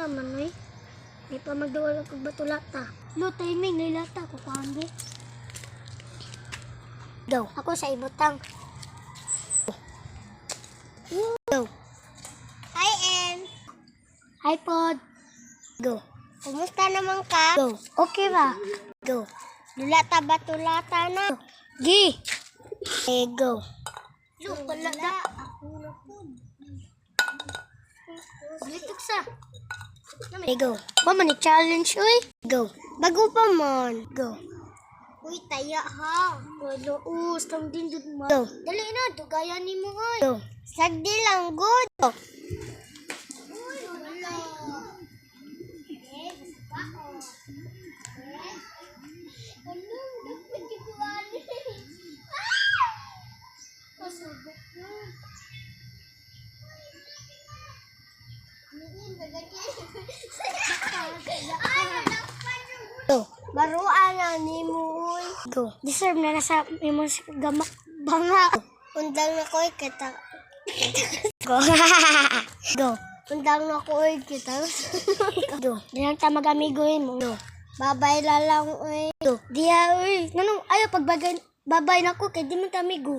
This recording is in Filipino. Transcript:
man, oy. May pa magduwal ako batulata. No, timing, nailata ko pandi. Go. Ako sa ibutang. Go. Hi, Em. Hi, Pod. Go. Kumusta naman ka? Go. Okay ba? Go. Dulata batulata na. Gi. Go. Look, wala na. Ako na po. Balitok sa. Go. Pa man i-challenge, uy. Go. Bago pa man. Go. Uy, taya ha. Wala, tam din dun ma. Go. Dali na, dugayan ni mo, uy. Go. Sagdi lang, good. Go. Uy, wala. Anong dapat ikuwali? Masubok na. Go. Baruan na ni mo. Go. Deserve na nasa imong gamak banga. Undang na ko kita. Go. Go. Undang na ko kita. Go. Dilang ta mag-amigoy mo. Go. Babay la lang oy. Go. Diya oy. Nanong ayo pagbagay babay na ko kay di man ta amigo.